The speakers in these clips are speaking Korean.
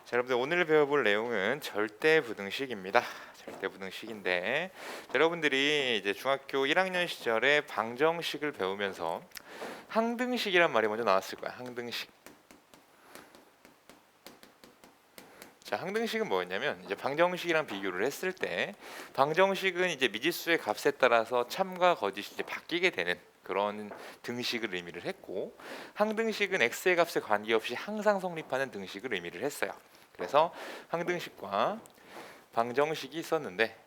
자, 여러분들 오늘 배워볼 내용은 절대부등식입니다. 절대부등식인데, 자, 여러분들이 이제 중학교 1학년 시절에 방정식을 배우면서 항등식이란 말이 먼저 나왔을 거야. 항등식. 자, 항등식은 뭐였냐면 이제 방정식이랑 비교를 했을 때 방정식은 이제 미지수의 값에 따라서 참과 거짓이 이제 바뀌게 되는 그런 등식을 의미를 했고, 항등식은 x의 값에 관계없이 항상 성립하는 등식을 의미를 했어요. 그래서 항등식과 방정식이 있었는데,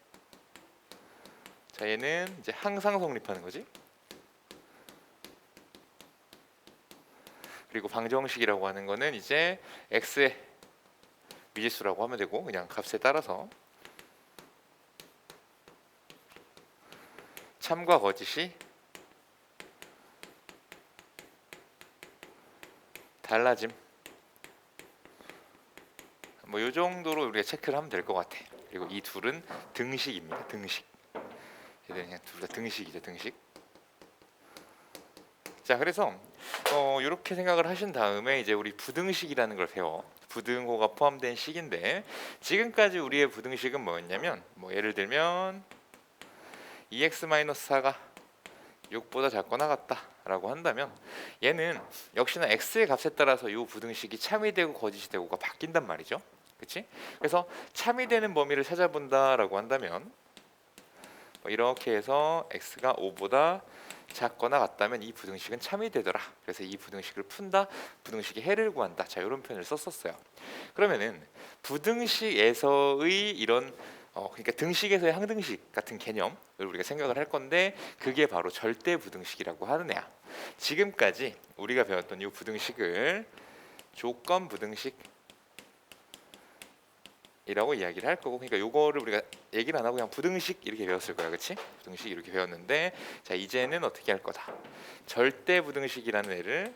자, 얘는 이제 항상 성립하는 거지. 그리고 방정식이라고 하는 거는 이제 x의 미지수라고 하면 되고, 그냥 값에 따라서 참과 거짓이 달라짐. 뭐 이 정도로 우리가 체크를 하면 될 것 같아. 그리고 이 둘은 등식입니다. 등식. 얘들 그냥 둘 다 등식이죠. 등식. 자, 그래서 이렇게 생각을 하신 다음에 이제 우리 부등식이라는 걸 배워. 부등호가 포함된 식인데, 지금까지 우리의 부등식은 뭐였냐면, 뭐 예를 들면 2x-4가 6보다 작거나 같다라고 한다면, 얘는 역시나 x의 값에 따라서 이 부등식이 참이 되고 거짓이 되고가 바뀐단 말이죠. 그치? 그래서 참이 되는 범위를 찾아본다라고 한다면, 이렇게 해서 x가 5보다 작거나 같다면 이 부등식은 참이 되더라. 그래서 이 부등식을 푼다, 부등식의 해를 구한다. 자, 이런 표현을 썼었어요. 그러면은 부등식에서의 이런 그러니까 등식에서의 항등식 같은 개념을 우리가 생각을 할 건데, 그게 바로 절대 부등식이라고 하는 애야. 지금까지 우리가 배웠던 이 부등식을 조건 부등식 이라고 이야기를 할 거고, 그러니까 요거를 우리가 얘기를 안 하고 그냥 부등식 이렇게 배웠을 거야. 그치? 부등식 이렇게 배웠는데, 자, 이제는 어떻게 할 거다. 절대 부등식이라는 애를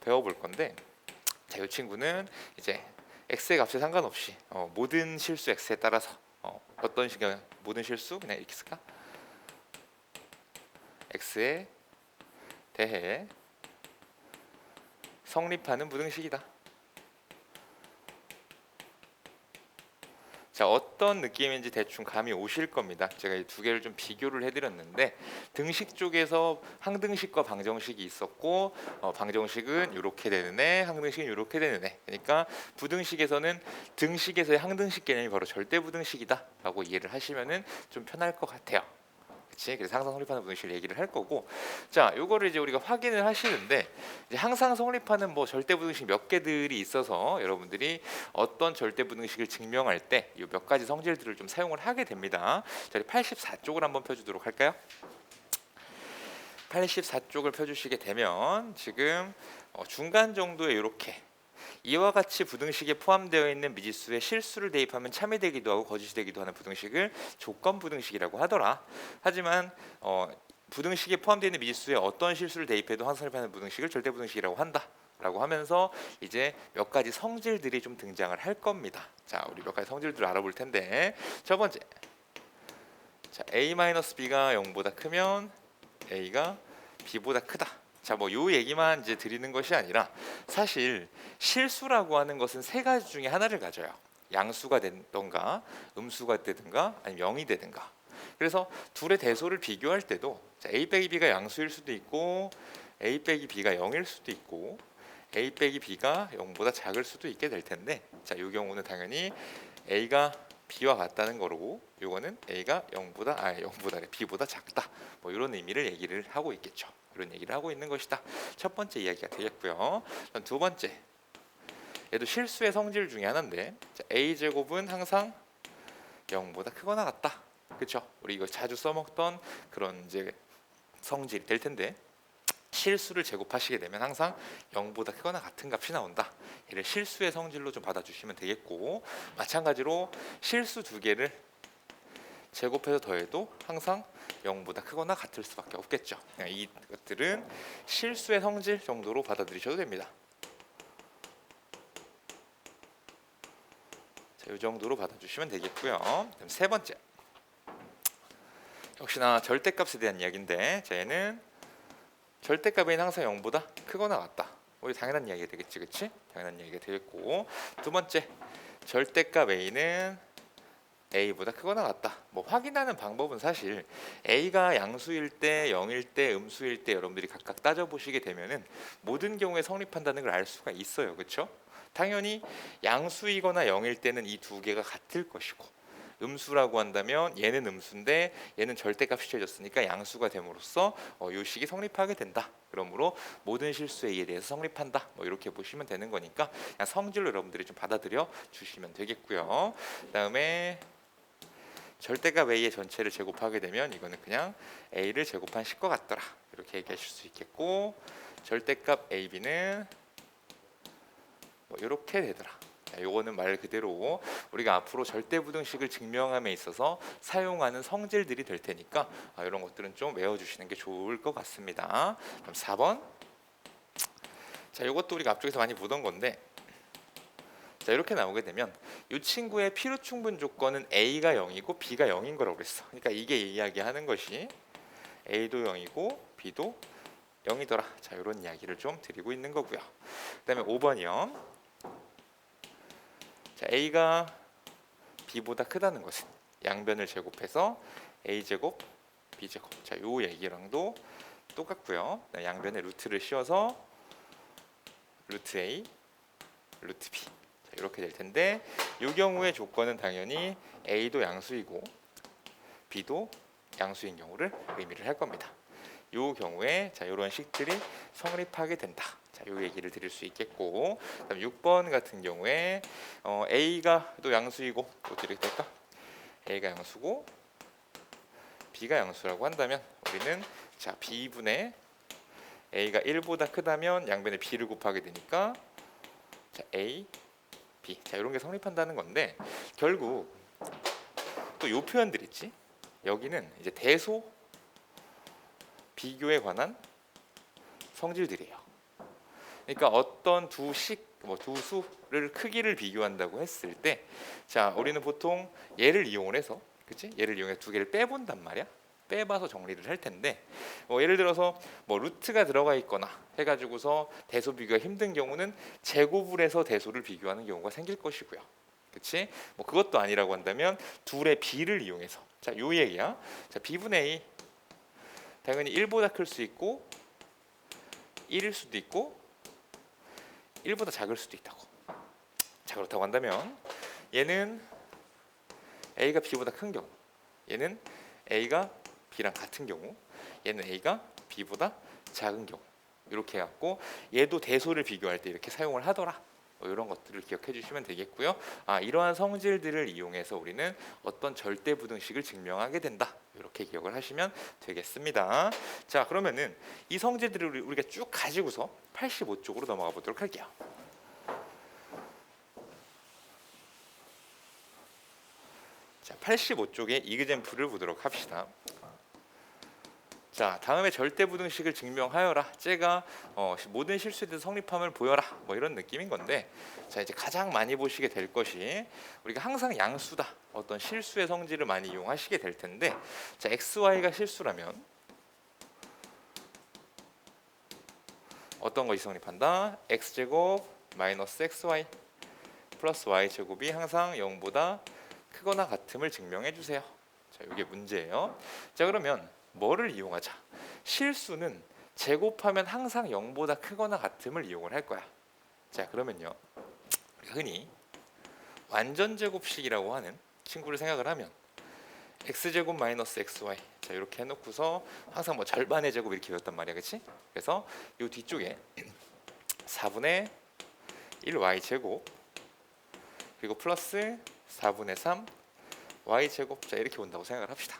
배워볼 건데, 자, 이 친구는 이제 x의 값에 상관없이 모든 실수 x에 따라서 어떤 식의 모든 실수 그냥 이렇게 쓸까? x에 대해 성립하는 부등식이다. 자, 어떤 느낌인지 대충 감이 오실 겁니다. 제가 이 두 개를 좀 비교를 해드렸는데, 등식 쪽에서 항등식과 방정식이 있었고, 방정식은 이렇게 되는 애, 항등식은 이렇게 되는 애. 그러니까 부등식에서는 등식에서의 항등식 개념이 바로 절대부등식이다 라고 이해를 하시면은 좀 편할 것 같아요. 그치? 그래서 항상 성립하는 부등식을 얘기를 할 거고, 자, 요거를 이제 우리가 확인을 하시는데, 이제 항상 성립하는 뭐 절대 부등식 몇 개들이 있어서 여러분들이 어떤 절대 부등식을 증명할 때 이 몇 가지 성질들을 좀 사용을 하게 됩니다. 자, 84쪽을 한번 펴주도록 할까요? 84쪽을 펴주시게 되면 지금 중간 정도에 이렇게 이와 같이 부등식에 포함되어 있는 미지수에 실수를 대입하면 참이 되기도 하고 거짓이 되기도 하는 부등식을 조건 부등식이라고 하더라. 하지만 부등식에 포함되어 있는 미지수에 어떤 실수를 대입해도 항상 성립하는 부등식을 절대 부등식이라고 한다 라고 하면서 이제 몇 가지 성질들이 좀 등장을 할 겁니다. 자, 우리 몇 가지 성질들을 알아볼 텐데, 첫 번째, 자, a-b가 0보다 크면 a가 b보다 크다. 자, 뭐 요 얘기만 이제 드리는 것이 아니라, 사실 실수라고 하는 것은 세 가지 중에 하나를 가져요. 양수가 되든가 음수가 되든가 아니면 0이 되든가. 그래서 둘의 대소를 비교할 때도, 자, a 빼기 b가 양수일 수도 있고 a 빼기 b가 0일 수도 있고 a 빼기 b가 0보다 작을 수도 있게 될 텐데, 자, 이 경우는 당연히 a가 b와 같다는 거고, 요거는 a가 0보다 b보다 작다. 뭐 이런 의미를 얘기를 하고 있겠죠. 이런 얘기를 하고 있는 것이다. 첫 번째 이야기가 되겠고요. 두 번째, 얘도 실수의 성질 중에 하나인데, 자, a 제곱은 항상 0보다 크거나 같다. 그렇죠? 우리 이거 자주 써먹던 그런 이제 성질이 될 텐데, 실수를 제곱하시게 되면 항상 0보다 크거나 같은 값이 나온다. 얘를 실수의 성질로 좀 받아주시면 되겠고, 마찬가지로 실수 두 개를 제곱해서 더해도 항상 0보다 크거나 같을 수밖에 없겠죠. 이것들은 실수의 성질 정도로 받아들이셔도 됩니다. 자, 이 정도로 받아주시면 되겠고요. 그럼 세 번째, 역시나 절대값에 대한 이야기인데, 자, 얘는 절대값은 항상 0보다 크거나 같다. 뭐 이거 당연한 이야기가 되겠지, 그치? 당연한 이야기가 되겠고, 두 번째, 절대값 a는 a보다 크거나 같다. 뭐 확인하는 방법은 사실 a가 양수일 때, 0일 때, 음수일 때 여러분들이 각각 따져보시게 되면은 모든 경우에 성립한다는 걸 알 수가 있어요, 그렇죠? 당연히 양수이거나 0일 때는 이 두 개가 같을 것이고, 음수라고 한다면 얘는 음수인데 얘는 절대값이 취해졌으니까 양수가 됨으로써 요 식이 성립하게 된다. 그러므로 모든 실수 a에 대해서 성립한다. 뭐 이렇게 보시면 되는 거니까 그냥 성질로 여러분들이 좀 받아들여 주시면 되겠고요. 그다음에 절대값 a의 전체를 제곱하게 되면 이거는 그냥 a를 제곱한 식과 같더라. 이렇게 얘기하실 수 있겠고, 절대값 ab는 뭐 이렇게 되더라. 요거는 말 그대로 우리가 앞으로 절대부등식을 증명함에 있어서 사용하는 성질들이 될 테니까 이런 것들은 좀 외워주시는 게 좋을 것 같습니다. 그럼 4번. 자, 이것도 우리가 앞쪽에서 많이 보던 건데, 자, 이렇게 나오게 되면 이 친구의 필요충분 조건은 a가 0이고 b가 0인 거라고 그랬어. 그러니까 이게 이야기하는 것이 a도 0이고 b도 0이더라. 자, 이런 이야기를 좀 드리고 있는 거고요. 그다음에 5번이요. 자, a가 b보다 크다는 것은 양변을 제곱해서 a제곱 b제곱. 자, 요 얘기랑도 똑같고요. 양변에 루트를 씌워서 루트 a 루트 b. 자, 이렇게 될 텐데, 이 경우의 조건은 당연히 a도 양수이고 b도 양수인 경우를 의미를 할 겁니다. 이 경우에 자, 이런 식들이 성립하게 된다. 자, 요 얘기를 드릴 수 있겠고, 그다음 6번 같은 경우에 a가 또 양수이고 어떻게 될까? a가 양수고 b가 양수라고 한다면 우리는 자, b분의 a가 1보다 크다면 양변에 b를 곱하게 되니까 자, a, b. 자, 이런 게 성립한다는 건데, 결국 또 요 표현들 있지? 여기는 이제 대소 비교에 관한 성질들이에요. 그러니까 어떤 두 수를 크기를 비교한다고 했을 때, 자, 우리는 보통 얘를 이용을 해서, 그치? 얘를 이용해 두 개를 빼본단 말이야. 빼봐서 정리를 할 텐데, 예를 들어서 뭐 루트가 들어가 있거나 해가지고서 대소 비교가 힘든 경우는 제곱을 해서 대소를 비교하는 경우가 생길 것이고요. 그치? 뭐 그것도 아니라고 한다면 둘의 비를 이용해서, 자, 요 얘기야. 자, b분의 a 당연히 1보다 클 수 있고 1일 수도 있고 1보다 작을 수도 있다고. 자, 그렇다고 한다면 얘는 a가 b보다 큰 경우, 얘는 a가 b랑 같은 경우, 얘는 a가 b보다 작은 경우, 이렇게 해갖고 얘도 대소를 비교할 때 이렇게 사용을 하더라. 이런 것들을 기억해 주시면 되겠고요. 이러한 성질들을 이용해서 우리는 어떤 절대부등식을 증명하게 된다. 이렇게 기억을 하시면 되겠습니다. 자, 그러면은 이 성질들을 우리가 쭉 가지고서 85쪽으로 넘어가 보도록 할게요. 자, 85쪽의 이그젬플을 보도록 합시다. 자, 다음에 절대부등식을 증명하여라. 쟤가 모든 실수에 대해서 성립함을 보여라. 뭐 이런 느낌인 건데, 자, 이제 가장 많이 보시게 될 것이 우리가 항상 양수다. 어떤 실수의 성질을 많이 이용하시게 될 텐데, 자, x, y가 실수라면 어떤 것이 성립한다? x제곱 마이너스 xy 플러스 y제곱이 항상 0보다 크거나 같음을 증명해 주세요. 자, 이게 문제예요. 자, 그러면 뭐를 이용하자? 실수는 제곱하면 항상 0보다 크거나 같음을 이용을 할 거야. 자, 그러면요, 우리가 흔히 완전제곱식이라고 하는 친구를 생각을 하면 x제곱 마이너스 xy, 자, 이렇게 해놓고서 항상 뭐 절반의 제곱 이렇게 외웠단 말이야, 그렇지? 그래서 이 뒤쪽에 4분의 1y제곱 그리고 플러스 4분의 3 y제곱, 자, 이렇게 온다고 생각을 합시다.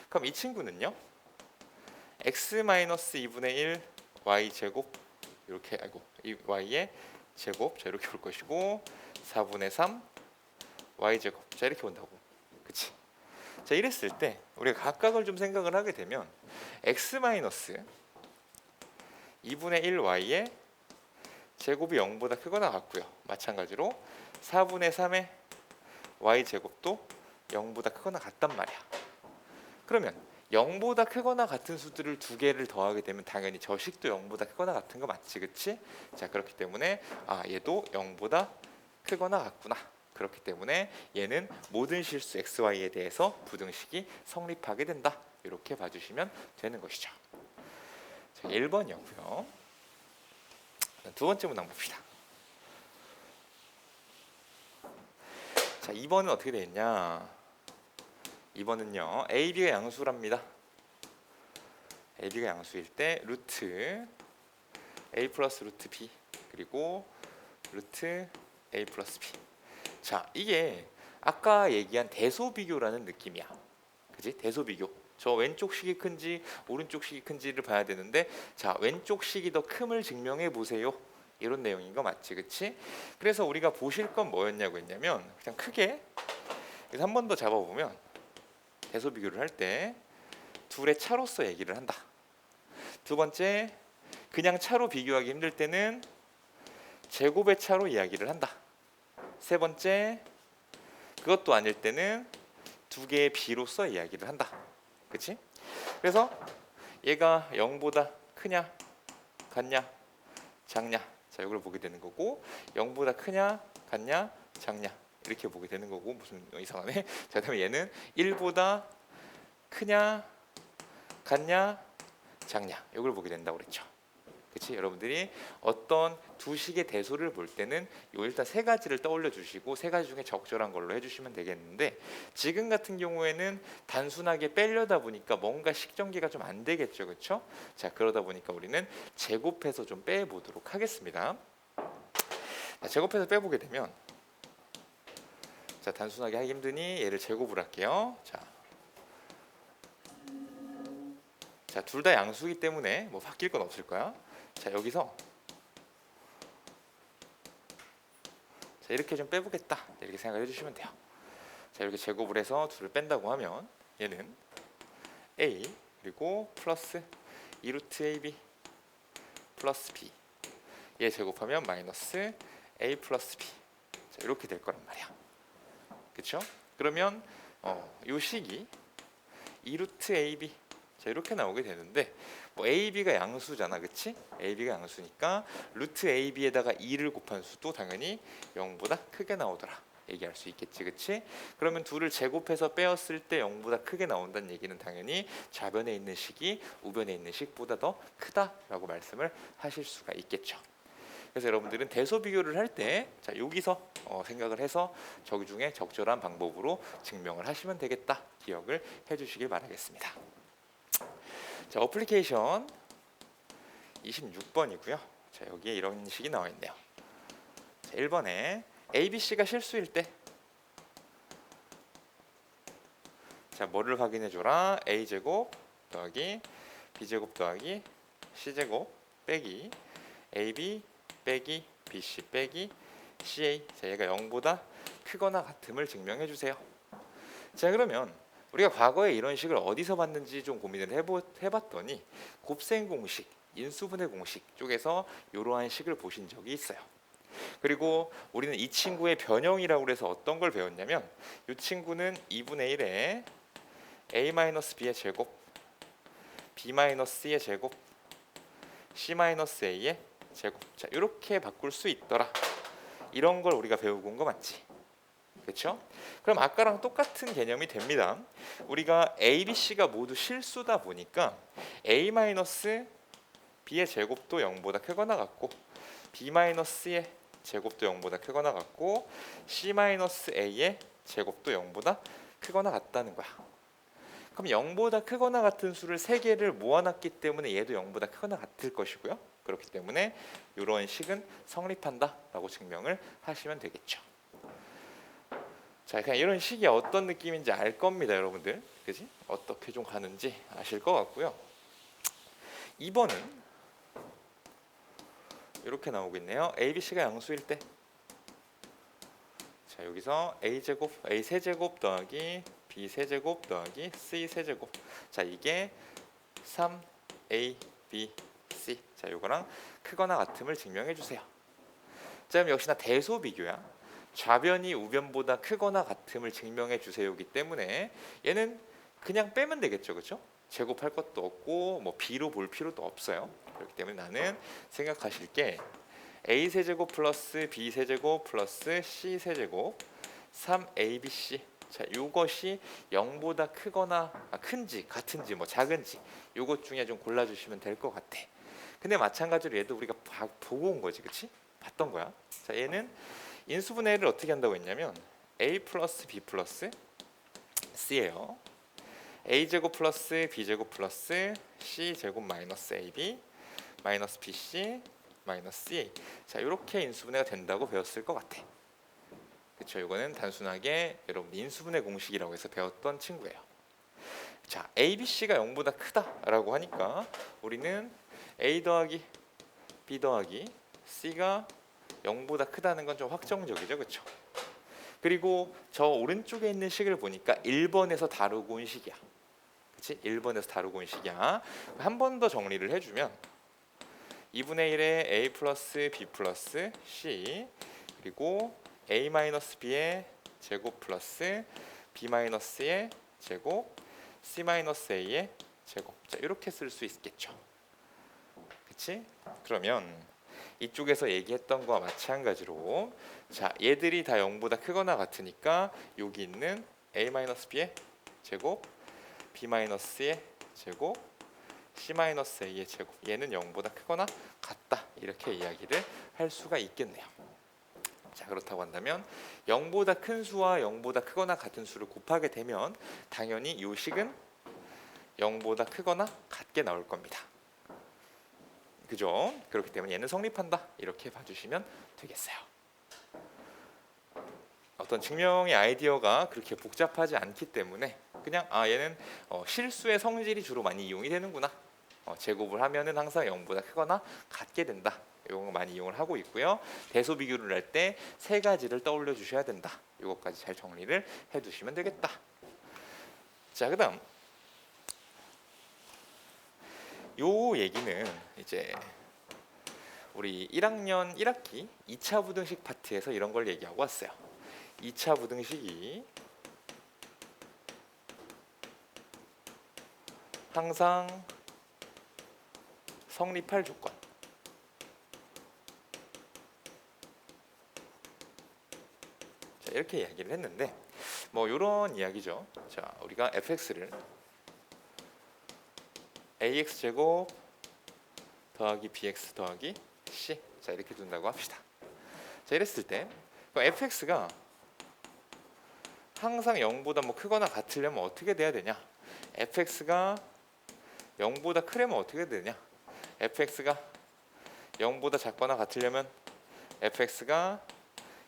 그럼 이 친구는요, x-2분의 1 y제곱 이렇게, 이 y의 제곱, 자, 이렇게 올 것이고 4분의 3 y제곱, 자, 이렇게 온다고. 그치? 자, 이랬을 때 우리가 각각을 좀 생각을 하게 되면 x-2분의 1 y의 제곱이 0보다 크거나 같고요. 마찬가지로 4분의 3의 y제곱도 0보다 크거나 같단 말이야. 그러면 0보다 크거나 같은 수들을 두 개를 더하게 되면 당연히 저 식도 0보다 크거나 같은 거 맞지, 그치? 자, 그렇기 때문에 얘도 0보다 크거나 같구나. 그렇기 때문에 얘는 모든 실수 xy에 대해서 부등식이 성립하게 된다. 이렇게 봐주시면 되는 것이죠. 자, 1번이었고요. 두 번째 문항 봅시다. 자, 2번은 어떻게 되어 있냐? 2번은요, a, b가 양수랍니다. a, b가 양수일 때 루트 a 플러스 루트 b 그리고 루트 a 플러스 b. 자, 이게 아까 얘기한 대소비교라는 느낌이야. 그지? 대소비교. 저 왼쪽 식이 큰지 오른쪽 식이 큰지를 봐야 되는데, 자, 왼쪽 식이 더 큼을 증명해 보세요. 이런 내용인 거 맞지, 그치? 그래서 우리가 보실 건 뭐였냐고 했냐면, 그냥 크게 그래서 한 번 더 잡아보면 대소비교를 할 때 둘의 차로서 얘기를 한다. 두 번째, 그냥 차로 비교하기 힘들 때는 제곱의 차로 이야기를 한다. 세 번째, 그것도 아닐 때는 두 개의 비로서 이야기를 한다. 그치? 그래서 얘가 0보다 크냐, 같냐, 작냐. 자, 이걸 보게 되는 거고, 0보다 크냐, 같냐, 작냐. 이렇게 보게 되는 거고, 무슨 이상하네. 자, 그다음에 얘는 1보다 크냐, 같냐, 작냐. 이걸 보게 된다고 그랬죠. 그치? 여러분들이 어떤 두 식의 대소를 볼 때는 요 일단 세 가지를 떠올려 주시고, 세 가지 중에 적절한 걸로 해주시면 되겠는데, 지금 같은 경우에는 단순하게 빼려다 보니까 뭔가 식전개가 좀 안 되겠죠, 그렇죠? 자, 그러다 보니까 우리는 제곱해서 좀 빼보도록 하겠습니다. 자, 제곱해서 빼보게 되면, 자, 단순하게 하기 힘드니 얘를 제곱을 할게요. 자, 둘 다 양수이기 때문에 뭐 바뀔 건 없을 거야. 자, 여기서 자, 이렇게 좀 빼보겠다, 이렇게 생각을 해주시면 돼요. 자, 이렇게 제곱을 해서 둘을 뺀다고 하면 얘는 a 그리고 플러스 2루트 ab 플러스 b, 얘 제곱하면 마이너스 a 플러스 b. 자, 이렇게 될 거란 말이야. 그렇죠? 그러면 요 식이 2루트 ab, 자, 이렇게 나오게 되는데, 뭐 AB가 양수잖아, 그치? AB가 양수니까 루트 AB에다가 2를 곱한 수도 당연히 0보다 크게 나오더라, 얘기할 수 있겠지, 그치? 그러면 둘을 제곱해서 빼었을 때 0보다 크게 나온다는 얘기는 당연히 좌변에 있는 식이 우변에 있는 식보다 더 크다라고 말씀을 하실 수가 있겠죠. 그래서 여러분들은 대소비교를 할 때, 자, 여기서 생각을 해서 저기 중에 적절한 방법으로 증명을 하시면 되겠다, 기억을 해주시길 바라겠습니다. 자, 어플리케이션 26번이고요. 자, 여기에 이런 식이 나와 있네요. 자, 1번에 ABC가 실수일 때, 자, 뭐를 확인해 줘라? A제곱 더하기 B제곱 더하기 C제곱 빼기 AB 빼기 BC 빼기 CA. 자, 얘가 0보다 크거나 같음을 증명해 주세요. 자, 그러면 우리가 과거에 이런 식을 어디서 봤는지 좀 고민을 해봤더니 곱셈 공식, 인수분해 공식 쪽에서 이러한 식을 보신 적이 있어요. 그리고 우리는 이 친구의 변형이라고 해서 어떤 걸 배웠냐면, 이 친구는 2분의 1에 a-b의 제곱, b-c의 제곱, c-a의 제곱. 자, 이렇게 바꿀 수 있더라. 이런 걸 우리가 배우고 온 거 맞지? 그렇죠? 그럼 아까랑 똑같은 개념이 됩니다. 우리가 A, B, C가 모두 실수다 보니까 A-B의 제곱도 0보다 크거나 같고, B-C의 제곱도 0보다 크거나 같고, C-A의 제곱도 0보다 크거나 같다는 거야. 그럼 0보다 크거나 같은 수를 3개를 모아놨기 때문에 얘도 0보다 크거나 같을 것이고요. 그렇기 때문에 이런 식은 성립한다라고 증명을 하시면 되겠죠. 자, 그냥 이런 식이 어떤 느낌인지 알 겁니다, 여러분들. 그지? 어떻게 좀 가는지 아실 것 같고요. 2번은 이렇게 나오고 있네요. A, B, C가 양수일 때, 자, 여기서 A 세제곱 더하기 B 세제곱 더하기 C 세제곱. 자, 이게 3A, B, C. 자, 이거랑 크거나 같음을 증명해 주세요. 자, 그럼 역시나 대소비교야. 좌변이 우변보다 크거나 같음을 증명해 주세요이기 때문에 얘는 그냥 빼면 되겠죠, 그렇죠? 제곱할 것도 없고 뭐 b로 볼 필요도 없어요. 그렇기 때문에 나는 생각하실 게 a 세제곱 플러스 b 세제곱 플러스 c 세제곱 3abc. 자, 이것이 0보다 크거나 큰지 같은지 뭐 작은지 이것 중에 좀 골라주시면 될 것 같아. 근데 마찬가지로 얘도 우리가 보고 온 거지, 그치? 봤던 거야. 자, 얘는 인수분해를 어떻게 한다고 했냐면 a 플러스 b 플러스 c예요. a 제곱 플러스 b 제곱 플러스 c 제곱 마이너스 ab 마이너스 bc 마이너스 ca. 자, 이렇게 인수분해가 된다고 배웠을 것 같아. 그렇죠? 이거는 단순하게 여러분 인수분해 공식이라고 해서 배웠던 친구예요. 자, a, b, c가 0보다 크다라고 하니까 우리는 a 더하기 b 더하기 c가 0보다 크다는 건 좀 확정적이죠, 그렇죠? 그리고 저 오른쪽에 있는 식을 보니까 1번에서 다루고 온 식이야. 그렇지? 1번에서 다루고 온 식이야. 한 번 더 정리를 해주면 2분의 1에 a 플러스 b 플러스 c 그리고 a 마이너스 b의 제곱 플러스 b 마이너스의 제곱 c 마이너스 a의 제곱. 자, 이렇게 쓸 수 있겠죠. 그치? 그러면 이쪽에서 얘기했던 거와 마찬가지로 자, 얘들이 다 0보다 크거나 같으니까 여기 있는 a 마이너스 b의 제곱 b 마이너스의 제곱 c 마이너스 a의 제곱 얘는 0보다 크거나 같다. 이렇게 이야기를 할 수가 있겠네요. 자, 그렇다고 한다면 0보다 큰 수와 0보다 크거나 같은 수를 곱하게 되면 당연히 이 식은 0보다 크거나 같게 나올 겁니다. 그죠? 그렇기 때문에 얘는 성립한다. 이렇게 봐주시면 되겠어요. 어떤 증명의 아이디어가 그렇게 복잡하지 않기 때문에 그냥 얘는 실수의 성질이 주로 많이 이용이 되는구나. 제곱을 하면은 항상 0보다 크거나 같게 된다. 이런 거 많이 이용을 하고 있고요. 대소 비교를 할 때 세 가지를 떠올려 주셔야 된다. 이것까지 잘 정리를 해두시면 되겠다. 자, 그다음 요 얘기는 이제 우리 1학년 1학기 2차 부등식 파트에서 이런 걸 얘기하고 왔어요. 2차 부등식이 항상 성립할 조건. 자, 이렇게 이야기를 했는데 뭐 이런 이야기죠. 자, 우리가 fx를 ax 제곱 더하기 bx 더하기 c. 자, 이렇게 둔다고 합시다. 자, 이랬을 때 fx가 항상 0보다 뭐 크거나 같으려면 어떻게 돼야 되냐? fx가 0보다 크려면 어떻게 되냐? fx가 0보다 작거나 같으려면 fx가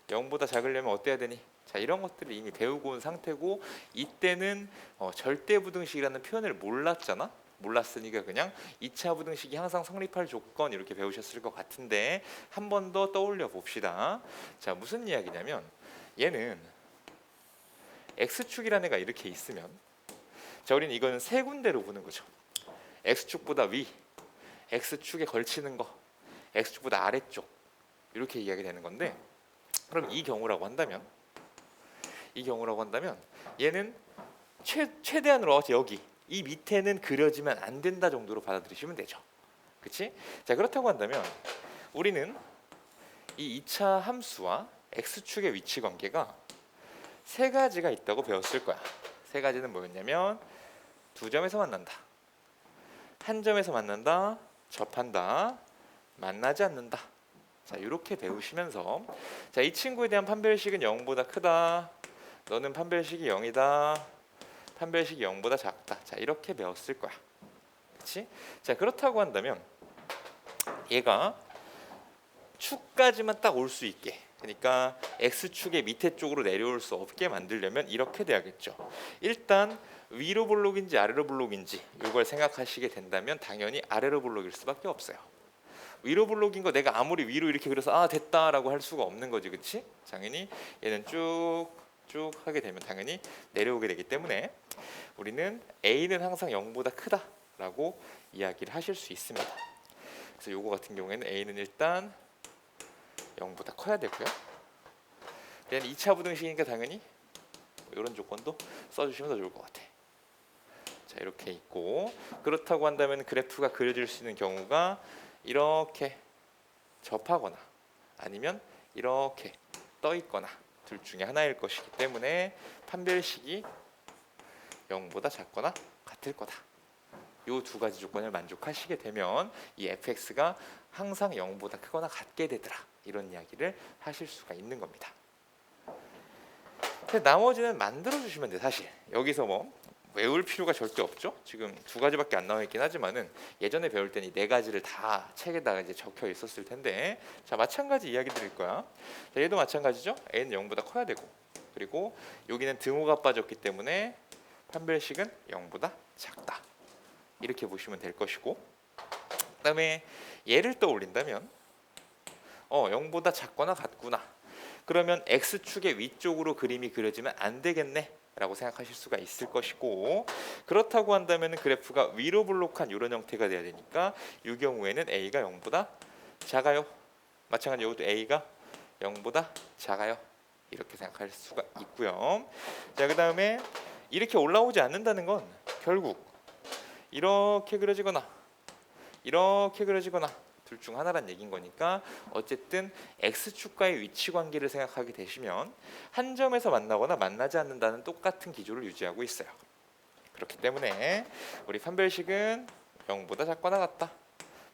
0보다 작으려면 어때야 되니? 자, 이런 것들을 이미 배우고 온 상태고 이때는 절대부등식이라는 표현을 몰랐잖아. 몰랐으니까 그냥 2차 부등식이 항상 성립할 조건 이렇게 배우셨을 것 같은데 한 번 더 떠올려 봅시다. 자, 무슨 이야기냐면 얘는 x축이라는 애가 이렇게 있으면 자, 우리는 이거는 세 군데로 보는 거죠. x축보다 위, x축에 걸치는 거, x축보다 아래쪽 이렇게 이야기 되는 건데 그럼 이 경우라고 한다면 얘는 최대한으로 여기 이 밑에는 그려지면 안 된다 정도로 받아들이시면 되죠. 그치? 자, 그렇다고 한다면 우리는 이 2차 함수와 x축의 위치 관계가 세 가지가 있다고 배웠을 거야. 세 가지는 뭐였냐면 두 점에서 만난다, 한 점에서 만난다, 접한다, 만나지 않는다. 자, 이렇게 배우시면서 자, 이 친구에 대한 판별식은 0보다 크다, 너는 판별식이 0이다, 판별식이 0보다 작다. 자, 이렇게 배웠을 거야. 그렇지? 자, 그렇다고 한다면 얘가 축까지만 딱 올 수 있게, 그러니까 x축의 밑에 쪽으로 내려올 수 없게 만들려면 이렇게 돼야겠죠. 일단 위로 볼록인지 아래로 볼록인지 이걸 생각하시게 된다면 당연히 아래로 볼록일 수밖에 없어요. 위로 볼록인 거 내가 아무리 위로 이렇게 그려서 됐다라고 할 수가 없는 거지, 그렇지? 당연히 얘는 쭉 하게 되면 당연히 내려오게 되기 때문에 우리는 a는 항상 0보다 크다라고 이야기를 하실 수 있습니다. 그래서 요거 같은 경우에는 a는 일단 0보다 커야 되고요. 얘는 2차 부등식이니까 당연히 이런 조건도 써주시면 더 좋을 것 같아. 자 이렇게 있고, 그렇다고 한다면 그래프가 그려질 수 있는 경우가 이렇게 접하거나 아니면 이렇게 떠 있거나 둘 중에 하나일 것이기 때문에 판별식이 0보다 작거나 같을 거다. 이 두 가지 조건을 만족하시게 되면 이 fx가 항상 0보다 크거나 같게 되더라, 이런 이야기를 하실 수가 있는 겁니다. 나머지는 만들어 주시면 돼요. 사실 여기서 뭐 외울 필요가 절대 없죠. 지금 두 가지밖에 안 나와 있긴 하지만은 예전에 배울 때는 이 네 가지를 다 책에다가 이제 적혀 있었을 텐데, 자 마찬가지 이야기 드릴 거야. 자, 얘도 마찬가지죠. a는 0보다 커야 되고, 그리고 여기는 등호가 빠졌기 때문에 판별식은 0보다 작다, 이렇게 보시면 될 것이고, 그다음에 얘를 떠올린다면 0보다 작거나 같구나, 그러면 x축의 위쪽으로 그림이 그려지면 안 되겠네 라고 생각하실 수가 있을 것이고, 그렇다고 한다면 그래프가 위로 블록한 이런 형태가 돼야 되니까 이 경우에는 a가 0보다 작아요. 마찬가지로 이것도 a가 0보다 작아요, 이렇게 생각할 수가 있고요. 자, 그 다음에 이렇게 올라오지 않는다는 건 결국 이렇게 그려지거나 이렇게 그려지거나 둘 중 하나란 얘기인 거니까, 어쨌든 x축과의 위치 관계를 생각하게 되시면 한 점에서 만나거나 만나지 않는다는 똑같은 기조를 유지하고 있어요. 그렇기 때문에 우리 판별식은 0보다 작거나 같다,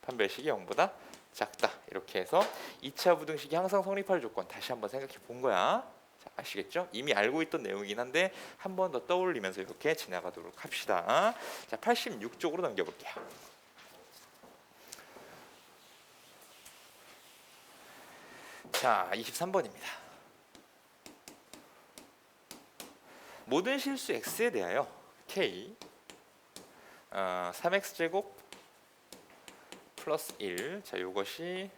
판별식이 0보다 작다, 이렇게 해서 2차 부등식이 항상 성립할 조건 다시 한번 생각해 본 거야. 자, 아시겠죠? 이미 알고 있던 내용이긴 한데 한 번 더 떠올리면서 이렇게 지나가도록 합시다. 자, 86쪽으로 넘겨볼게요. 자, 23번입니다. 모든 실수 x에 대하여 k 3x제곱 플러스 1, 자 이것이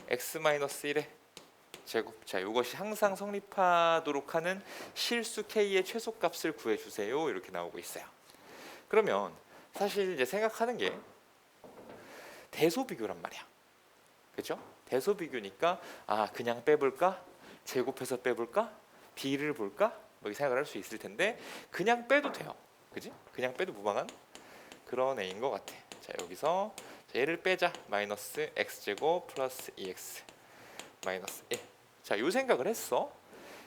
x-1의 제곱, 자 이것이 항상 성립하도록 하는 실수 k의 최소값을 구해주세요, 이렇게 나오고 있어요. 그러면 사실 이제 생각하는 게 대소비교란 말이야, 그렇죠? 대소비교니까 그냥 빼볼까? 제곱해서 빼볼까? b를 볼까? 뭐 이렇게 생각을 할 수 있을 텐데 그냥 빼도 돼요, 그지? 그냥 빼도 무방한 그런 애인 것 같아. 자 여기서 얘를 빼자. 마이너스 x제곱 플러스 2x 마이너스 1. 자 요 생각을 했어.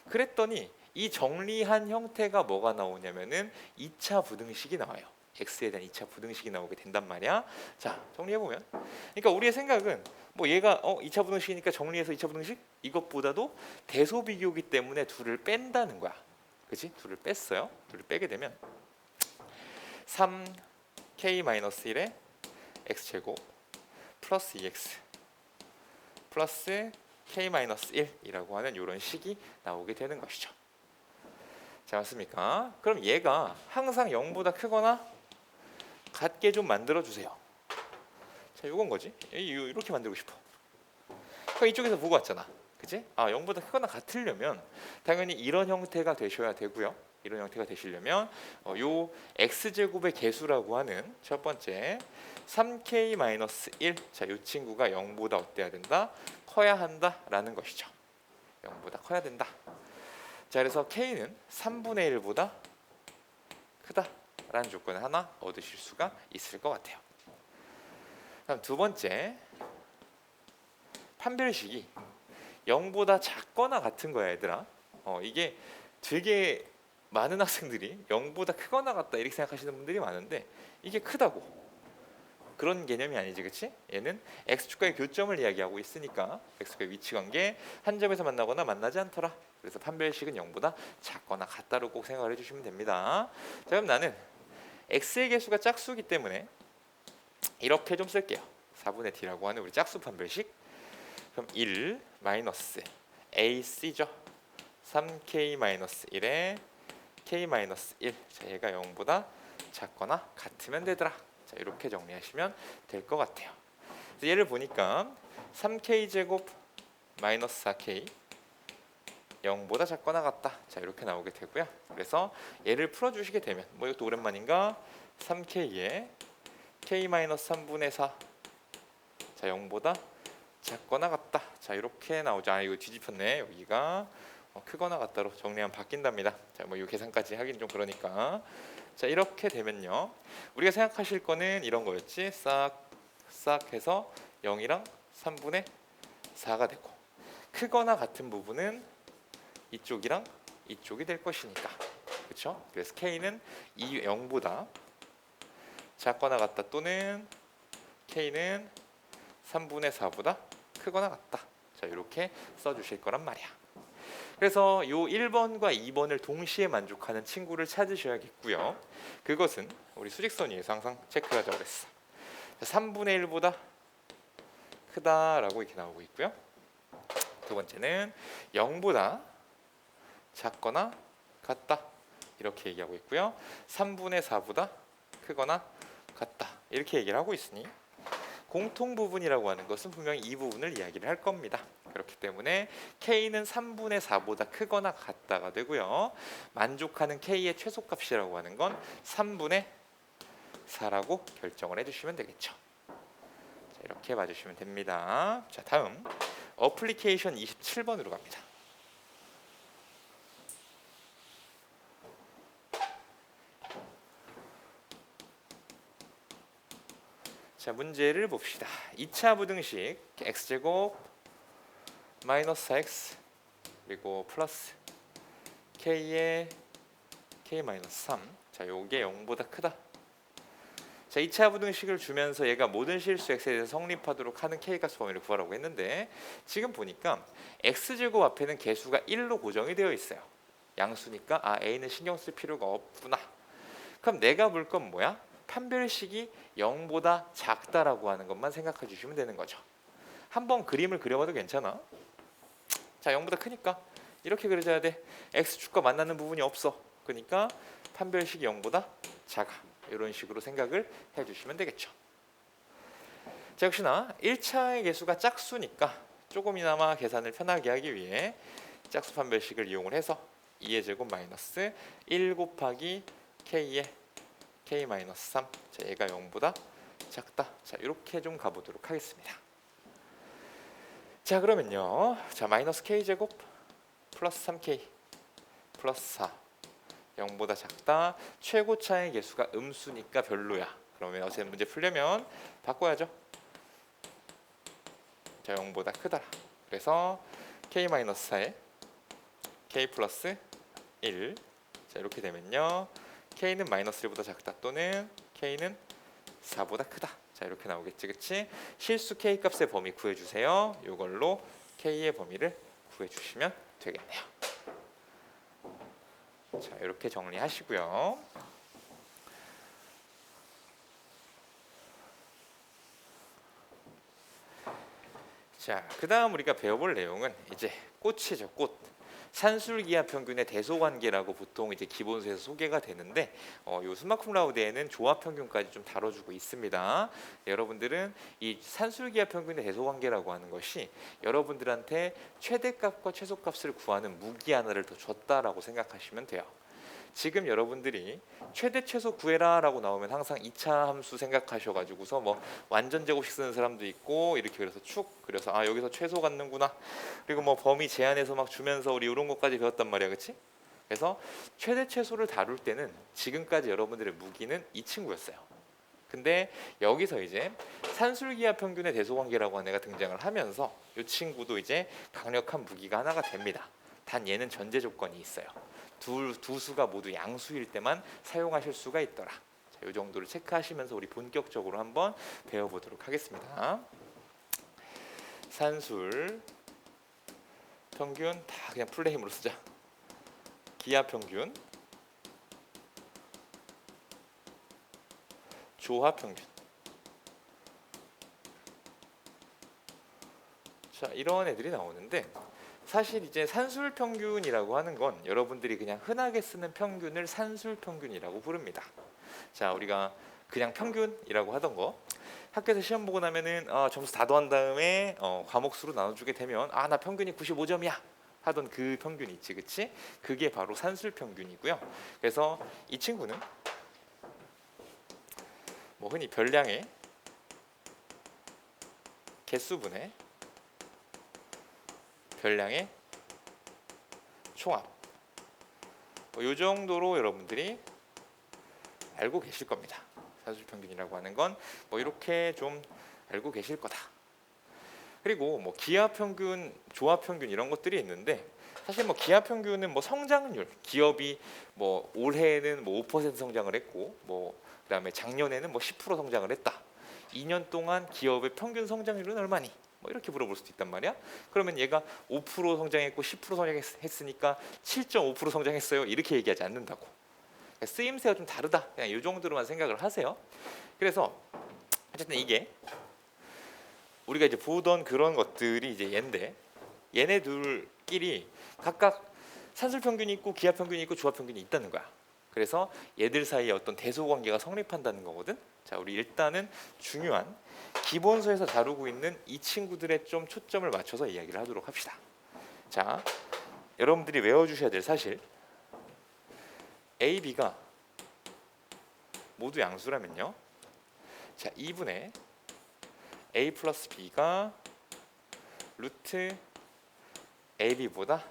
그랬더니 이 정리한 형태가 뭐가 나오냐면은 2차 부등식이 나와요. x에 대한 2차 부등식이 나오게 된단 말이야. 자 정리해보면, 그러니까 우리의 생각은 뭐 얘가 2차 부등식이니까 정리해서 2차 부등식, 이것보다도 대소비교이기 때문에 둘을 뺀다는 거야, 그치? 둘을 뺐어요. 둘을 빼게 되면 3k-1의 x제곱 플러스 2x 플러스 k-1이라고 하는 이런 식이 나오게 되는 것이죠. 자 맞습니까? 그럼 얘가 항상 0보다 크거나 같게 좀 만들어 주세요. 자 요건 거지. 이렇게 만들고 싶어. 그러니까 이쪽에서 보고 왔잖아, 그치? 0보다 크거나 같으려면 당연히 이런 형태가 되셔야 되고요. 이런 형태가 되시려면 요 x제곱의 개수라고 하는 첫 번째 3k-1, 자 요 친구가 0보다 어때야 된다? 커야 한다라는 것이죠. 0보다 커야 된다. 자 그래서 k는 3분의 1보다 크다라는 조건을 하나 얻으실 수가 있을 것 같아요. 다음 두 번째, 판별식이 0보다 작거나 같은 거야 얘들아. 이게 되게 많은 학생들이 0보다 크거나 같다 이렇게 생각하시는 분들이 많은데 이게 크다고, 그런 개념이 아니지, 그치? 얘는 x축과의 교점을 이야기하고 있으니까 x축과의 위치관계 한 점에서 만나거나 만나지 않더라. 그래서 판별식은 0보다 작거나 같다로 꼭 생각을 해주시면 됩니다. 자 그럼 나는 x의 개수가 짝수기 때문에 이렇게 좀 쓸게요. 4분의 t라고 하는 우리 짝수 판별식. 그럼 1 마이너스 ac죠. 3k-1에 k-1. 자 얘가 0보다 작거나 같으면 되더라. 자 이렇게 정리하시면 될 것 같아요. 얘를 보니까 3k제곱 마이너스 4k 0보다 작거나 같다. 자 이렇게 나오게 되고요. 그래서 얘를 풀어주시게 되면 뭐 이것도 오랜만인가, 3k에 k-3분의 4, 자 0보다 작거나 같다. 자 이렇게 나오죠. 이거 뒤집혔네. 여기가 크거나 같다로 정리하면 바뀐답니다. 자, 뭐 이 계산까지 하긴 좀 그러니까. 자, 이렇게 되면요. 우리가 생각하실 거는 이런 거였지. 싹 해서 0이랑 3분의 4가 되고, 크거나 같은 부분은 이쪽이랑 이쪽이 될 것이니까. 그렇죠? 그래서 K는 0보다 작거나 같다, 또는 K는 3분의 4보다 크거나 같다. 자, 이렇게 써주실 거란 말이야. 그래서 요 1번과 2번을 동시에 만족하는 친구를 찾으셔야겠고요. 그것은 우리 수직선 위에서 항상 체크하자고 그랬어. 3분의 1보다 크다라고 이렇게 나오고 있고요. 두 번째는 0보다 작거나 같다 이렇게 얘기하고 있고요. 3분의 4보다 크거나 같다 이렇게 얘기를 하고 있으니 공통 부분이라고 하는 것은 분명히 이 부분을 이야기를 할 겁니다. 그렇기 때문에 K는 3분의 4보다 크거나 같다가 되고요. 만족하는 K의 최소값이라고 하는 건 3분의 4라고 결정을 해주시면 되겠죠. 자, 이렇게 봐주시면 됩니다. 자, 다음 어플리케이션 27번으로 갑니다. 자, 문제를 봅시다. 2차 부등식 x제곱 마이너스 x 그리고 플러스 k의 k 마이너스 3. 자, 요게 0보다 크다. 자, 2차 부등식을 주면서 얘가 모든 실수 x에 대해서 성립하도록 하는 k값 범위를 구하라고 했는데, 지금 보니까 x제곱 앞에는 개수가 1로 고정이 되어 있어요. 양수니까 a는 신경 쓸 필요가 없구나. 그럼 내가 볼 건 뭐야? 판별식이 0보다 작다라고 하는 것만 생각해 주시면 되는 거죠. 한번 그림을 그려봐도 괜찮아. 자, 0보다 크니까 이렇게 그려줘야 돼. x축과 만나는 부분이 없어. 그러니까 판별식이 0보다 작아. 이런 식으로 생각을 해주시면 되겠죠. 자, 역시나 1차의 개수가 짝수니까 조금이나마 계산을 편하게 하기 위해 짝수 판별식을 이용을 해서 2의 제곱 마이너스 1 곱하기 k의 k 마이너스 3. 자, 얘가 0보다 작다. 자, 이렇게 좀 가보도록 하겠습니다. 자, 그러면요. 자, 마이너스 k 제곱 플러스 3k 플러스 4. 0보다 작다. 최고차의 개수가 음수니까 별로야. 그러면 어쨌든 문제 풀려면 바꿔야죠. 자, 0보다 크다. 그래서 k 마이너스 4에 k 플러스 1. 자, 이렇게 되면요. k는 마이너스 1보다 작다, 또는 k는 4보다 크다. 자, 이렇게 나오겠지, 그치? 실수 k 값의 범위 구해주세요. 이걸로 k의 범위를 구해주시면 되겠네요. 자, 이렇게 정리하시고요. 자, 그 다음 우리가 배워볼 내용은 이제 꽃이죠, 꽃. 산술기하 평균의 대소관계라고 보통 이제 기본서에서 소개가 되는데, 요 스마쿰라우드에는 조합 평균까지 좀 다뤄주고 있습니다. 여러분들은 이 산술기하 평균의 대소관계라고 하는 것이 여러분들한테 최대값과 최소값을 구하는 무기 하나를 더 줬다라고 생각하시면 돼요. 지금 여러분들이 최대 최소 구해라 라고 나오면 항상 2차 함수 생각하셔가지고서 뭐 완전 제곱식 쓰는 사람도 있고, 이렇게 그래서 축 그래서 여기서 최소 갖는구나, 그리고 뭐 범위 제한해서 막 주면서 우리 이런 것까지 배웠단 말이야, 그치? 그래서 최대 최소를 다룰 때는 지금까지 여러분들의 무기는 이 친구였어요. 근데 여기서 이제 산술기하 평균의 대소관계라고 하는 애가 등장을 하면서 이 친구도 이제 강력한 무기가 하나가 됩니다. 단 얘는 전제 조건이 있어요. 두 수가 모두 양수일 때만 사용하실 수가 있더라. 자, 이 정도를 체크하시면서 우리 본격적으로 한번 배워보도록 하겠습니다. 산술 평균 다 그냥 플레임으로 쓰자. 기하 평균, 조합 평균. 자, 이런 애들이 나오는데, 사실 이제 산술 평균이라고 하는 건 여러분들이 그냥 흔하게 쓰는 평균을 산술 평균이라고 부릅니다. 자, 우리가 그냥 평균이라고 하던 거 학교에서 시험 보고 나면은 점수 다 더한 다음에 과목 수로 나눠주게 되면 나 평균이 95점이야 하던 그 평균 있지, 그치? 그게 바로 산술 평균이고요. 그래서 이 친구는 뭐 흔히 별량의 개수분의 별량의 총합. 이 정도로 여러분들이 알고 계실 겁니다. 산술평균이라고 하는 건 뭐 이렇게 좀 알고 계실 거다. 그리고 뭐 기하평균, 조합평균 이런 것들이 있는데 사실 뭐 기하평균은 뭐 성장률, 기업이 뭐 올해에는 뭐 5% 성장을 했고 뭐 그다음에 작년에는 뭐 10% 성장을 했다. 2년 동안 기업의 평균 성장률은 얼마니? 뭐 이렇게 물어볼 수도 있단 말이야. 그러면 얘가 5% 성장했고 10% 성장했으니까 7.5% 성장했어요. 이렇게 얘기하지 않는다고. 그러니까 쓰임새가 좀 다르다. 그냥 이 정도로만 생각을 하세요. 그래서 어쨌든 이게 우리가 이제 보던 그런 것들이 이제 얘인데 얘네 둘끼리 각각 산술평균이 있고 기하평균이 있고 조합평균이 있다는 거야. 그래서 얘들 사이에 어떤 대소관계가 성립한다는 거거든. 자, 우리 일단은 중요한 기본서에서 다루고 있는 이 친구들의 좀 초점을 맞춰서 이야기를 하도록 합시다. 자, 여러분들이 외워주셔야 될 사실 A, B가 모두 양수라면요. 자, 2분의 A 플러스 B가 루트 AB보다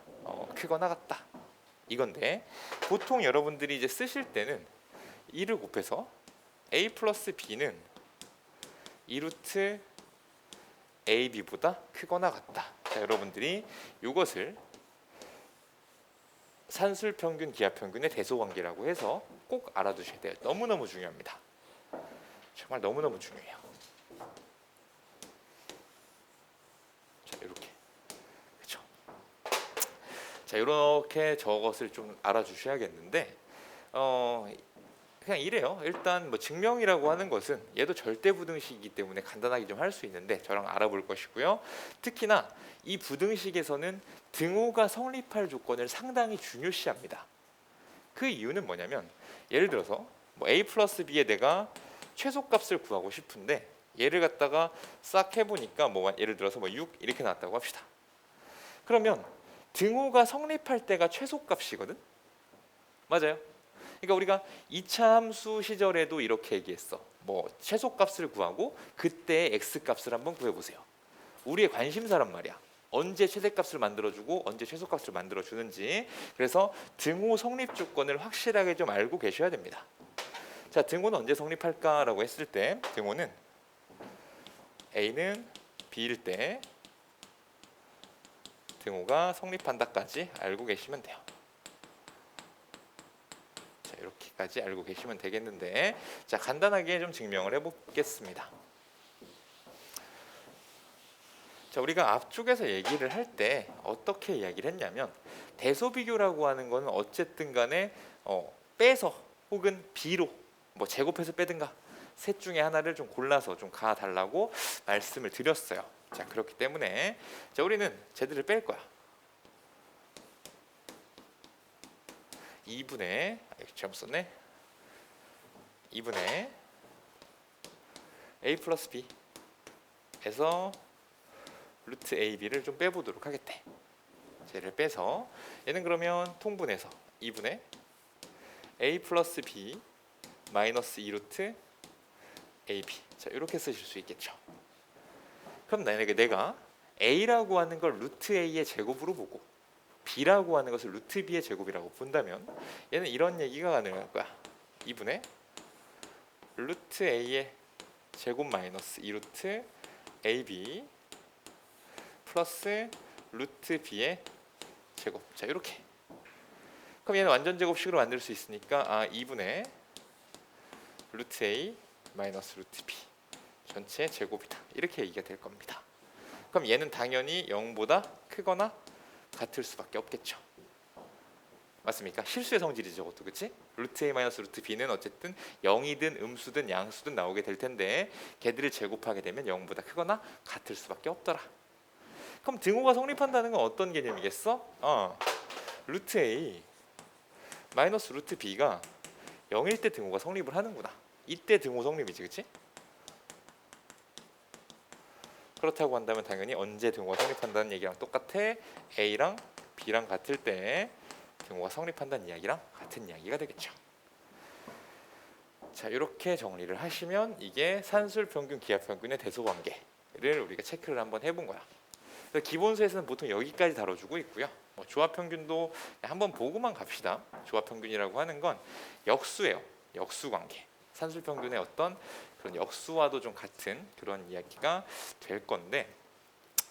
크거나 같다. 이건데 보통 여러분들이 이제 쓰실 때는 2를 곱해서 A 플러스 B는 2루트 AB보다 크거나 같다. 자, 여러분들이 이것을 산술평균, 기하평균의 대소관계라고 해서 꼭 알아두셔야 돼요. 너무너무 중요합니다. 정말 너무너무 중요해요. 자, 이렇게. 그렇죠? 자, 이렇게 저것을 좀 알아주셔야겠는데 그냥 이래요. 일단 뭐 증명이라고 하는 것은 얘도 절대 부등식이기 때문에 간단하게 좀 할 수 있는데 저랑 알아볼 것이고요. 특히나 이 부등식에서는 등호가 성립할 조건을 상당히 중요시합니다. 그 이유는 뭐냐면 예를 들어서 뭐 a 플러스 b에 내가 최소값을 구하고 싶은데 얘를 갖다가 싹 해보니까 뭐 예를 들어서 뭐 6 이렇게 나왔다고 합시다. 그러면 등호가 성립할 때가 최소값이거든. 맞아요. 그러니까 우리가 2차 함수 시절에도 이렇게 얘기했어. 뭐 최소값을 구하고 그때 x값을 한번 구해보세요. 우리의 관심사란 말이야. 언제 최대값을 만들어주고 언제 최소값을 만들어주는지. 그래서 등호 성립 조건을 확실하게 좀 알고 계셔야 됩니다. 자, 등호는 언제 성립할까라고 했을 때 등호는 A는 B일 때 등호가 성립한다까지 알고 계시면 돼요. 자, 이렇게까지 알고 계시면 되겠는데, 자, 간단하게 좀 증명을 해보겠습니다. 자, 우리가 앞쪽에서 얘기를 할 때 어떻게 이야기를 했냐면 대소비교라고 하는 거는 어쨌든 간에 빼서 혹은 B로 뭐 제곱해서 빼든가 셋 중에 하나를 좀 골라서 좀 가달라고 말씀을 드렸어요. 자, 그렇기 때문에 자, 우리는 쟤들을 뺄 거야. 2분의 잘못 썼네. 2분의 A 플러스 B 에서 루트 AB를 좀 빼보도록 하겠대. 쟤를 빼서 얘는 그러면 통분해서 2분의 A 플러스 B 마이너스 2루트 AB. 자, 이렇게 쓰실 수 있겠죠. 그럼 내가 A라고 하는 걸 루트 A의 제곱으로 보고 B라고 하는 것을 루트 B의 제곱이라고 본다면 얘는 이런 얘기가 가능할 거야. 2분의 루트 A의 제곱 마이너스 2루트 AB 플러스 루트 B의 제곱. 자, 이렇게. 그럼 얘는 완전 제곱식으로 만들 수 있으니까 2분의 루트 A 마이너스 루트 B 전체 제곱이다. 이렇게 얘기가 될 겁니다. 그럼 얘는 당연히 0보다 크거나 같을 수밖에 없겠죠. 맞습니까? 실수의 성질이죠, 저것도. 그치? 루트 A 마이너스 루트 B는 어쨌든 0이든 음수든 양수든 나오게 될 텐데 걔들을 제곱하게 되면 0보다 크거나 같을 수밖에 없더라. 그럼 등호가 성립한다는 건 어떤 개념이겠어? 루트 A 마이너스 루트 B가 0일 때 등호가 성립을 하는구나. 이때 등호 성립이지, 그치? 그렇다고 한다면 당연히 언제 등호가 성립한다는 얘기랑 똑같아. A랑 B랑 같을 때 등호가 성립한다는 이야기랑 같은 이야기가 되겠죠. 자, 이렇게 정리를 하시면 이게 산술평균, 기하평균의 대소관계를 우리가 체크를 한번 해본 거야. 그래서 기본서에서는 보통 여기까지 다뤄주고 있고요. 조합평균도 한번 보고만 갑시다. 조합평균이라고 하는 건 역수예요. 역수관계. 산술평균의 어떤 그런 역수와도 좀 같은 그런 이야기가 될 건데,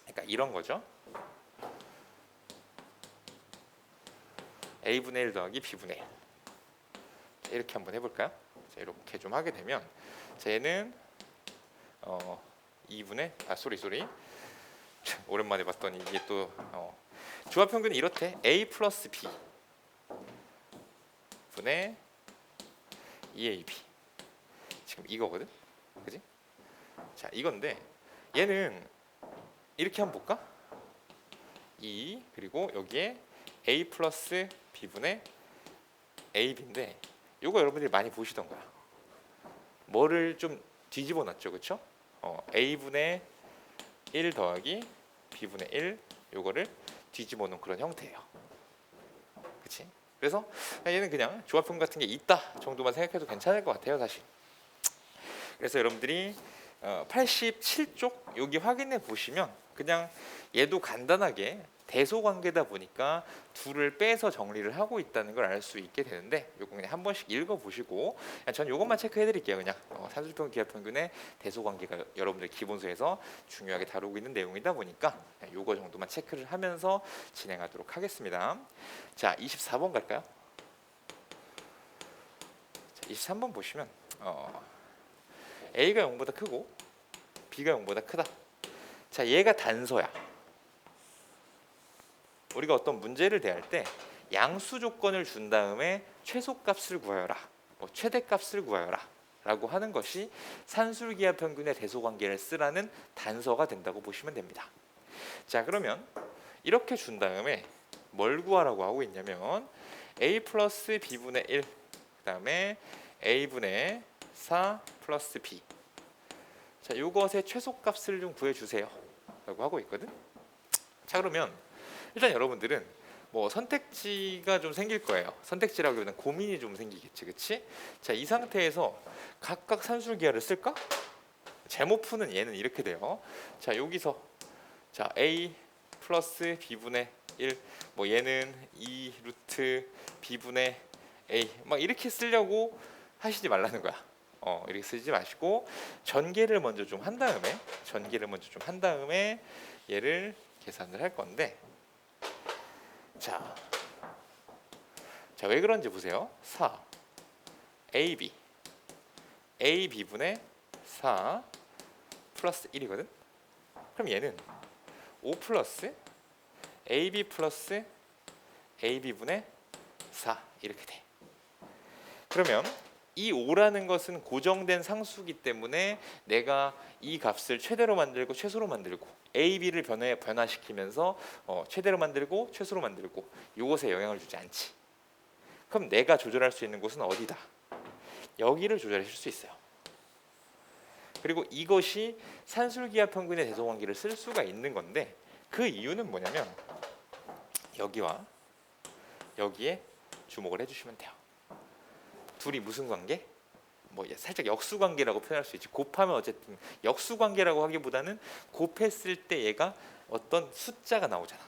그러니까 이런 거죠. a분의 1 더하기 b분의 1. 자, 이렇게 한번 해볼까요? 자, 이렇게 좀 하게 되면, 자, 얘는 2분의 소리 오랜만에 봤더니 이게 또 조합평균이 이렇대. a 플러스 b 분의 2ab. 지금 이거거든, 그지? 자, 이건데 얘는 이렇게 한번 볼까? 2 그리고 여기에 a 플러스 b분의 ab인데, 요거 여러분들이 많이 보시던 거야. 뭐를 좀 뒤집어 놨죠, 그렇죠? a분의 1 더하기 b분의 1, 요거를 뒤집어 놓은 그런 형태예요. 그치? 그래서 얘는 그냥 조합평균 같은 게 있다 정도만 생각해도 괜찮을 것 같아요, 사실. 그래서 여러분들이 87쪽 여기 확인해 보시면 그냥 얘도 간단하게 대소관계다 보니까 둘을 빼서 정리를 하고 있다는 걸 알 수 있게 되는데, 요거 그냥 한 번씩 읽어보시고, 전 요것만 체크해드릴게요. 그냥 산술평균, 기하평균의 대소관계가 여러분들 기본서에서 중요하게 다루고 있는 내용이다 보니까 요거 정도만 체크를 하면서 진행하도록 하겠습니다. 자, 24번 갈까요? 자, 23번 보시면 A가 0보다 크고 B가 0보다 크다. 자, 얘가 단서야. 우리가 어떤 문제를 대할 때 양수 조건을 준 다음에 최소값을 구하여라, 최대값을 구하여라 라고 하는 것이 산술기하평균의 대소관계를 쓰라는 단서가 된다고 보시면 됩니다. 자, 그러면 이렇게 준 다음에 뭘 구하라고 하고 있냐면 a 플러스 b분의 1, 그 다음에 a분의 4 플러스 b. 자, 이것의 최소값을 좀 구해주세요 라고 하고 있거든. 자, 그러면 일단 여러분들은 선택지가 좀 생길 거예요. 선택지라기보다는 고민이 좀 생기겠지, 그치? 자, 이 상태에서 각각 산술기하를 쓸까? 제목 푸는 얘는 이렇게 돼요. 자, 여기서 자, a 플러스 b분의 1, 얘는 2 루트 b분의 a, 막 이렇게 쓰려고 하시지 말라는 거야. 이렇게 쓰지 마시고 전개를 먼저 좀 한 다음에 얘를 계산을 할 건데, 자, 왜 그런지 보세요. 4 AB AB분의 4 플러스 1이거든. 그럼 얘는 5 플러스 AB 플러스 AB분의 4 이렇게 돼. 그러면 이 5라는 것은 고정된 상수기 때문에 내가 이 값을 최대로 만들고 최소로 만들고 a, b를 변화시키면서 최대로 만들고 최소로 만들고 이것에 영향을 주지 않지. 그럼 내가 조절할 수 있는 곳은 어디다? 여기를 조절하실 수 있어요. 그리고 이것이 산술기하평균의 대소관계를 쓸 수가 있는 건데, 그 이유는 뭐냐면 여기와 여기에 주목을 해주시면 돼요. 둘이 무슨 관계? 살짝 역수관계라고 표현할 수 있지. 곱하면 어쨌든 역수관계라고 하기보다는 곱했을 때 얘가 어떤 숫자가 나오잖아,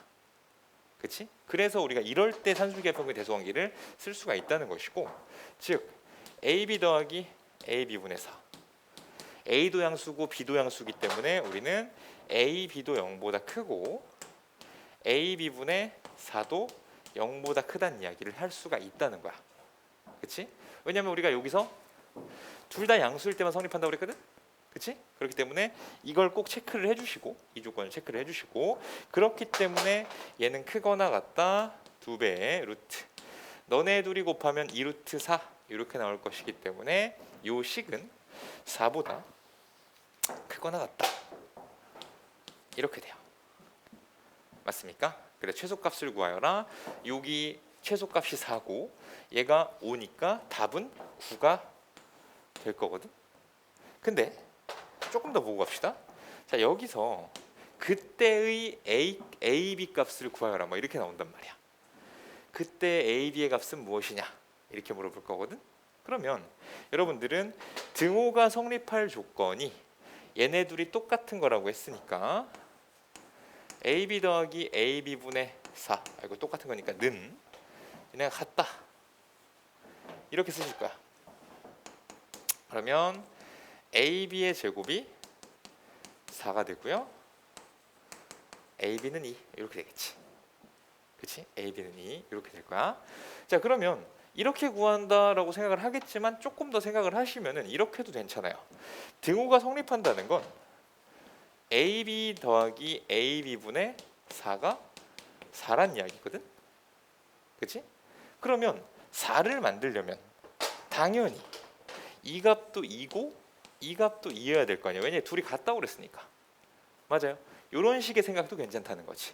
그렇지? 그래서 우리가 이럴 때 산술기하평균 대소관계를 쓸 수가 있다는 것이고, 즉 AB 더하기 AB분의 4. A도 양수고 B도 양수기 때문에 우리는 AB도 0보다 크고 AB분의 4도 0보다 크다는 이야기를 할 수가 있다는 거야, 그렇지? 왜냐면 우리가 여기서 둘 다 양수일 때만 성립한다고 그랬거든, 그렇지? 그렇기 때문에 이걸 꼭 체크를 해주시고, 이 조건을 체크를 해주시고, 그렇기 때문에 얘는 크거나 같다 2배의 루트, 너네 둘이 곱하면 2루트 4 이렇게 나올 것이기 때문에 요 식은 4보다 크거나 같다 이렇게 돼요. 맞습니까? 그래, 최소값을 구하여라. 여기 최소값이 4고 얘가 5니까 답은 9가 될 거거든. 근데 조금 더 보고 갑시다. 자, 여기서 그때의 AB 값을 구하여라 이렇게 나온단 말이야. 그때 AB의 값은 무엇이냐 이렇게 물어볼 거거든. 그러면 여러분들은 등호가 성립할 조건이 얘네 둘이 똑같은 거라고 했으니까 AB 더하기 AB분의 4. 이거 똑같은 거니까 는 그냥 같다. 이렇게 쓰실 거야. 그러면 AB의 제곱이 4가 되고요. AB는 2 이렇게 되겠지. 그치? AB는 2 이렇게 될 거야. 자, 그러면 이렇게 구한다라고 생각을 하겠지만 조금 더 생각을 하시면은 이렇게 해도 괜찮아요. 등호가 성립한다는 건 AB 더하기 AB분의 4가 4란 이야기거든. 그치? 그러면 4를 만들려면 당연히 이 값도 2고 이 값도 2여야 될 거 아니에요. 왜냐면 둘이 같다고 그랬으니까. 맞아요. 이런 식의 생각도 괜찮다는 거지.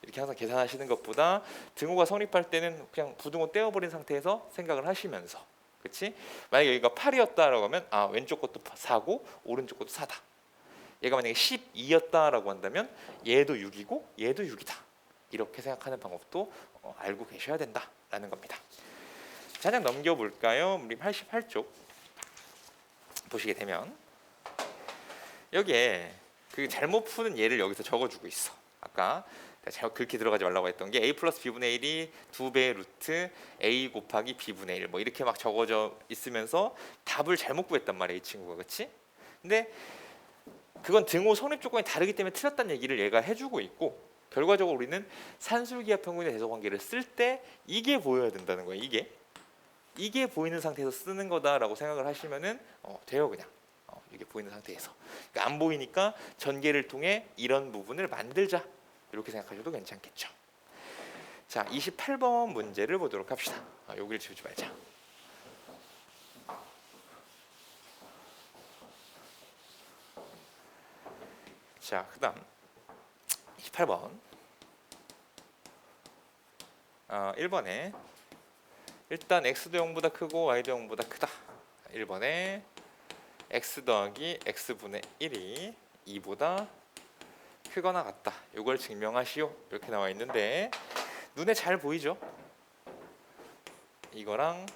이렇게 항상 계산하시는 것보다 등호가 성립할 때는 그냥 부등호 떼어버린 상태에서 생각을 하시면서, 그렇지? 만약에 여기가 8이었다라고 하면 왼쪽 것도 4고 오른쪽 것도 4다. 얘가 만약에 12였다라고 한다면 얘도 6이고 얘도 6이다. 이렇게 생각하는 방법도 알고 계셔야 된다라는 겁니다. 자, 그냥 넘겨볼까요? 우리 88쪽 보시게 되면 여기에 그 잘못 푸는 예를 여기서 적어주고 있어. 아까 제가 그렇게 들어가지 말라고 했던 게 a 플러스 b분의 1이 2배의 루트 a 곱하기 b분의 1 뭐 이렇게 막 적어져 있으면서 답을 잘못 구했단 말이야, 이 친구가. 그렇지? 근데 그건 등호 성립 조건이 다르기 때문에 틀렸다는 얘기를 얘가 해주고 있고, 결과적으로 우리는 산술기하 평균의 대소관계를 쓸 때 이게 보여야 된다는 거야. 이게 보이는 상태에서 쓰는 거다라고 생각을 하시면은 돼요. 그냥 이게 보이는 상태에서. 그러니까 안 보이니까 전개를 통해 이런 부분을 만들자, 이렇게 생각하셔도 괜찮겠죠. 자, 28번 문제를 보도록 합시다. 여기를 지우지 말자. 자, 그 다음 28번 1번에 일단 x도 0보다 크고 y도 0보다 크다. 1번에 x 더하기 x분의 1이 2보다 크거나 같다. 이걸 증명하시오. 이렇게 나와 있는데 눈에 잘 보이죠? 이거랑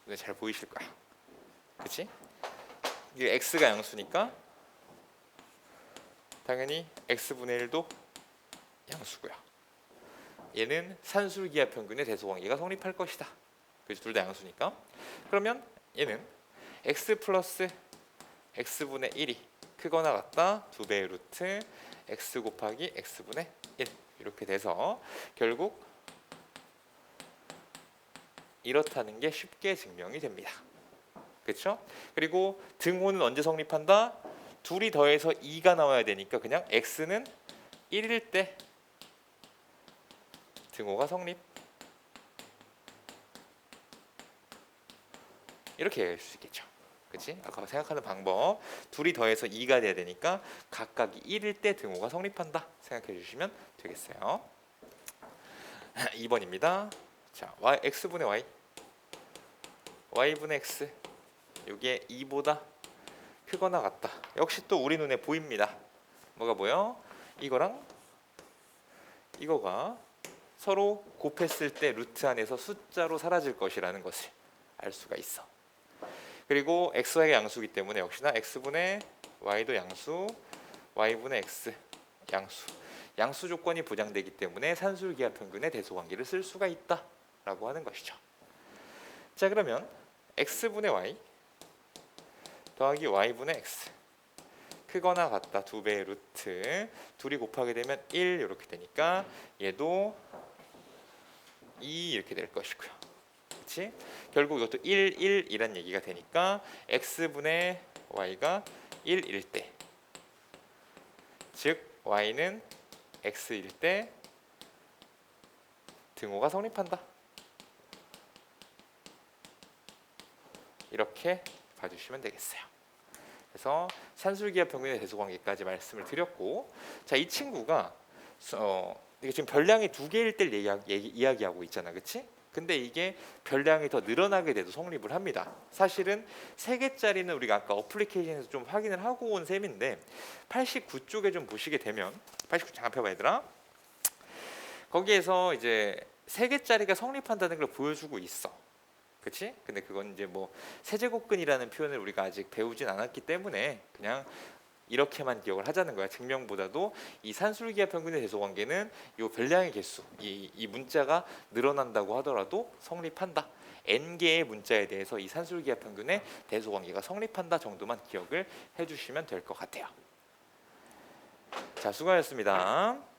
눈에 잘 보이실 거야. 그치? 이게 x가 양수니까 당연히 x분의 1도 양수고요. 얘는 산술기하 평균의 대소관계가 성립할 것이다. 그래서 둘 다 양수니까. 그러면 얘는 x 플러스 x분의 1이 크거나 같다 2배의 루트 x 곱하기 x분의 1 이렇게 돼서 결국 이렇다는 게 쉽게 증명이 됩니다. 그렇죠? 그리고 등호는 언제 성립한다? 둘이 더해서 2가 나와야 되니까 그냥 x는 1일 때 등호가 성립. 이렇게 얘기할 수 있겠죠. 그치? 아까 생각하는 방법, 둘이 더해서 2가 돼야 되니까 각각이 1일 때 등호가 성립한다 생각해 주시면 되겠어요. 2번입니다. 자, x분의 y, y분의 x, 이게 2보다 크거나 같다. 역시 또 우리 눈에 보입니다. 뭐가 보여? 이거랑 이거가 서로 곱했을 때 루트 안에서 숫자로 사라질 것이라는 것을 알 수가 있어. 그리고 xy가 양수이기 때문에 역시나 x분의 y도 양수, y분의 x 양수. 양수 조건이 보장되기 때문에 산술기하 평균의 대소관계를 쓸 수가 있다라고 하는 것이죠. 자, 그러면 x분의 y 더하기 y분의 x 크거나 같다 2배의 루트 둘이 곱하게 되면 1 이렇게 되니까 얘도 2 이렇게 될 것이고요. 그렇지? 결국 이것도 1, 1이란 얘기가 되니까 x분의 y가 1일 때, 즉 y는 x일 때 등호가 성립한다. 이렇게 봐주시면 되겠어요. 그래서 산술기하 평균의 대소관계까지 말씀을 드렸고, 자, 이 친구가 이게 지금 별량이 2개일 때 이야기하고 있잖아, 그렇지? 근데 이게 별량이 더 늘어나게 돼도 성립을 합니다. 사실은 3개짜리는 우리가 아까 어플리케이션에서 좀 확인을 하고 온 셈인데 89쪽에 좀 보시게 되면 89쪽 잠깐 펴봐 얘들아. 거기에서 이제 3개짜리가 성립한다는 걸 보여주고 있어. 그치? 근데 그건 이제 뭐 세제곱근이라는 표현을 우리가 아직 배우진 않았기 때문에 그냥 이렇게만 기억을 하자는 거야. 증명보다도 이 산술기하 평균의 대소 관계는 이 별량의 개수, 이 문자가 늘어난다고 하더라도 성립한다. n개의 문자에 대해서 이 산술기하 평균의 대소 관계가 성립한다 정도만 기억을 해주시면 될 것 같아요. 자, 수고하셨습니다.